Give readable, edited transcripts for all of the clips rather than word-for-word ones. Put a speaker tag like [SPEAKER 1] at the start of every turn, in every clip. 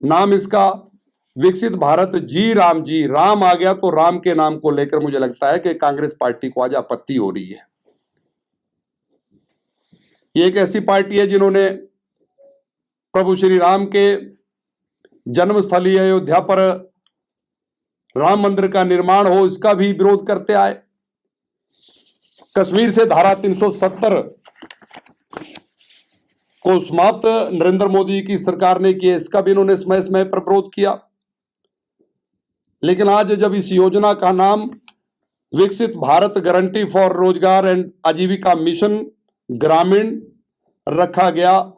[SPEAKER 1] नाम इसका विकसित भारत जी राम जी। राम आ गया तो राम के नाम को लेकर मुझे लगता है कि कांग्रेस पार्टी को आज आपत्ति हो रही है। ये एक ऐसी पार्टी है जिन्होंने प्रभु श्री राम के जन्मस्थली अयोध्या पर राम मंदिर का निर्माण हो, इसका भी विरोध करते आए। कश्मीर से धारा 370 को समाप्त नरेंद्र मोदी की सरकार ने किया, इसका भी इन्होंने समय समय पर विरोध किया। लेकिन आज जब इस योजना का नाम विकसित भारत गारंटी फॉर रोजगार एंड आजीविका मिशन ग्रामीण रखा गया,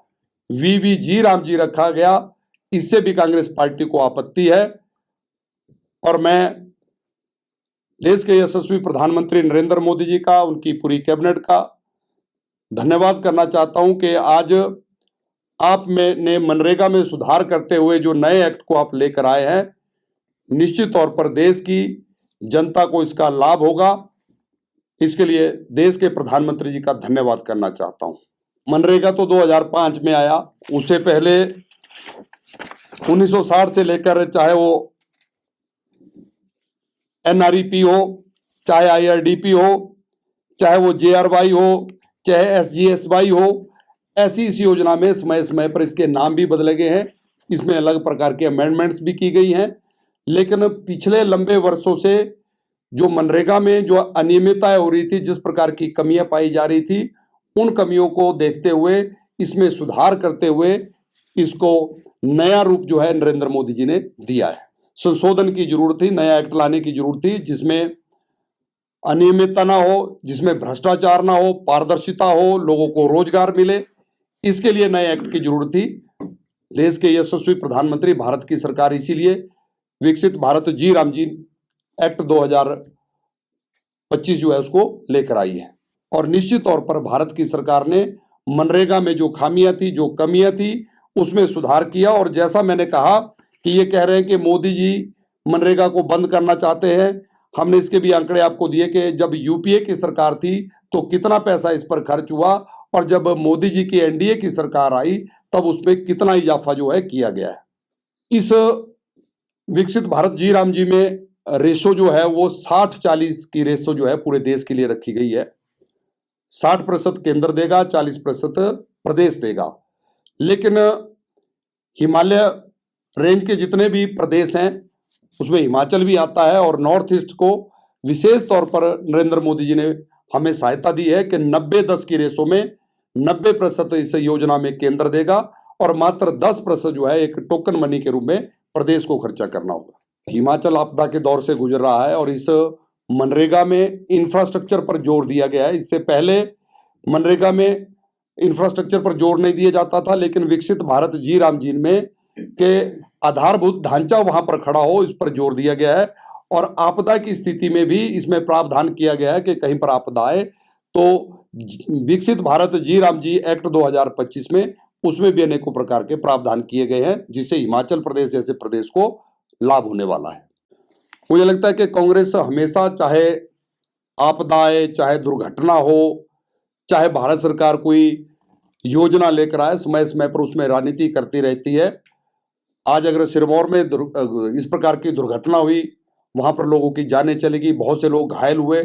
[SPEAKER 1] वीवीजी राम जी रखा गया, इससे भी कांग्रेस पार्टी को आपत्ति है। और मैं देश के यशस्वी प्रधानमंत्री नरेंद्र मोदी जी का, उनकी पूरी कैबिनेट का धन्यवाद करना चाहता हूं कि आज आप ने मनरेगा में सुधार करते हुए जो नए एक्ट को आप लेकर आए हैं, निश्चित तौर पर देश की जनता को इसका लाभ होगा। इसके लिए देश के प्रधानमंत्री जी का धन्यवाद करना चाहता हूं। मनरेगा तो 2005 में आया, उससे पहले 1960 से लेकर चाहे वो एनआरईपी हो, चाहे आईआरडीपी हो, चाहे वो जेआरवाई हो, चाहे एसजीएसवाई हो, ऐसी इस योजना में समय समय पर इसके नाम भी बदले गए हैं, इसमें अलग प्रकार के अमेंडमेंट्स भी की गई हैं। लेकिन पिछले लंबे वर्षों से जो मनरेगा में जो अनियमितताएं हो रही थी, जिस प्रकार की कमियां पाई जा रही थी, उन कमियों को देखते हुए इसमें सुधार करते हुए इसको नया रूप जो है नरेंद्र मोदी जी ने दिया है। संशोधन की जरूरत थी, नया एक्ट लाने की जरूरत थी, जिसमें अनियमितता ना हो, जिसमें भ्रष्टाचार ना हो, पारदर्शिता हो, लोगों को रोजगार मिले। इसके लिए नए एक्ट की जरूरत थी। देश के यशस्वी प्रधानमंत्री, भारत की सरकार इसीलिए विकसित भारत जी राम जी एक्ट 2025 जो है उसको लेकर आई है। और निश्चित तौर पर भारत की सरकार ने मनरेगा में जो खामियां थी, जो कमियां थी, उसमें सुधार किया। और जैसा मैंने कहा कि ये कह रहे हैं कि मोदी जी मनरेगा को बंद करना चाहते हैं, हमने इसके भी आंकड़े आपको दिए कि जब यूपीए की सरकार थी तो कितना पैसा इस पर खर्च हुआ, और जब मोदी जी की एनडीए की सरकार आई तब उसमें कितना इजाफा जो है किया गया है। इस विकसित भारत जी राम जी में रेशो जो है वो 60-40 की रेशो जो है पूरे देश के लिए रखी गई है। 60% केंद्र देगा, 40% प्रदेश देगा। लेकिन हिमालय रेंज के जितने भी प्रदेश हैं उसमें हिमाचल भी आता है, और नॉर्थ ईस्ट को विशेष तौर पर नरेंद्र मोदी जी ने हमें सहायता दी है कि 90-10 की रेशो में 90% इस योजना में केंद्र देगा, और मात्र 10% जो है एक टोकन मनी के रूप में प्रदेश को खर्चा करना होगा। हिमाचल आपदा के दौर से गुजर रहा है और इस मनरेगा में इंफ्रास्ट्रक्चर पर जोर दिया गया है। इससे पहले मनरेगा में इंफ्रास्ट्रक्चर पर जोर नहीं दिया जाता था, लेकिन विकसित भारत जी राम जी में के आधारभूत ढांचा वहां पर खड़ा हो, इस पर जोर दिया गया है। और आपदा की स्थिति में भी इसमें प्रावधान किया गया है कि कहीं पर आपदा आए तो विकसित भारत जी राम जी एक्ट 2025 में उसमें भी अनेकों प्रकार के प्रावधान किए गए हैं, जिससे हिमाचल प्रदेश जैसे प्रदेश को लाभ होने वाला है। मुझे लगता है कि कांग्रेस हमेशा, चाहे आपदा आए, चाहे दुर्घटना हो, चाहे भारत सरकार कोई योजना लेकर आए, समय समय पर उसमें राजनीति करती रहती है। आज अगर सिरमौर में इस प्रकार की दुर्घटना हुई, वहां पर लोगों की जानें चली गई, बहुत से लोग घायल हुए,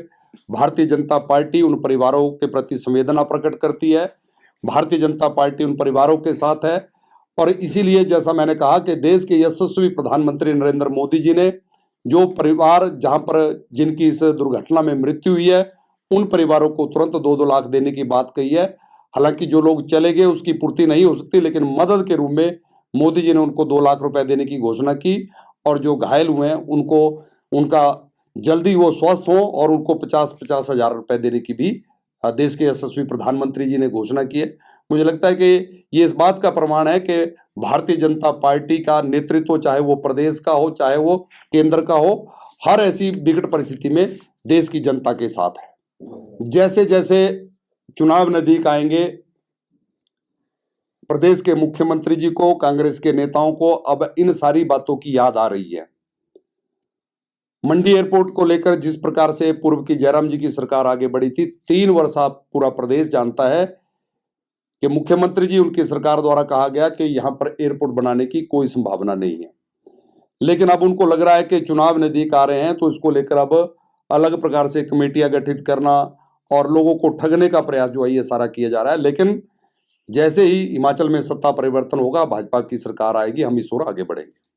[SPEAKER 1] भारतीय जनता पार्टी उन परिवारों के प्रति संवेदना प्रकट करती है। भारतीय जनता पार्टी उन परिवारों के साथ है। और इसीलिए जैसा मैंने कहा कि देश के यशस्वी प्रधानमंत्री नरेंद्र मोदी जी ने जो परिवार जहां पर जिनकी इस दुर्घटना में मृत्यु हुई है, उन परिवारों को तुरंत 2-2 लाख देने की बात कही है। हालांकि जो लोग चले गए उसकी पूर्ति नहीं हो सकती, लेकिन मदद के रूप में मोदी जी ने उनको 2 लाख रुपए देने की घोषणा की। और जो घायल हुए हैं उनको, उनका जल्दी वो स्वस्थ हो और उनको 50-50 हजार रुपए देने की भी देश के यशस्वी प्रधानमंत्री जी ने घोषणा की है। मुझे लगता है कि ये इस बात का प्रमाण है कि भारतीय जनता पार्टी का नेतृत्व, चाहे वो प्रदेश का हो, चाहे वो केंद्र का हो, हर ऐसी विकट परिस्थिति में देश की जनता के साथ है। जैसे जैसे चुनाव नजदीक आएंगे, प्रदेश के मुख्यमंत्री जी को, कांग्रेस के नेताओं को अब इन सारी बातों की याद आ रही है। मंडी एयरपोर्ट को लेकर जिस प्रकार से पूर्व की जयराम जी की सरकार आगे बढ़ी थी, 3 वर्ष आप पूरा प्रदेश जानता है कि मुख्यमंत्री जी उनकी सरकार द्वारा कहा गया कि यहाँ पर एयरपोर्ट बनाने की कोई संभावना नहीं है। लेकिन अब उनको लग रहा है कि चुनाव नजदीक आ रहे हैं, तो इसको लेकर अब अलग प्रकार से कमेटियां गठित करना और लोगों को ठगने का प्रयास जो है ये सारा किया जा रहा है। लेकिन जैसे ही हिमाचल में सत्ता परिवर्तन होगा, भाजपा की सरकार आएगी, हम इस ओर आगे बढ़ेंगे।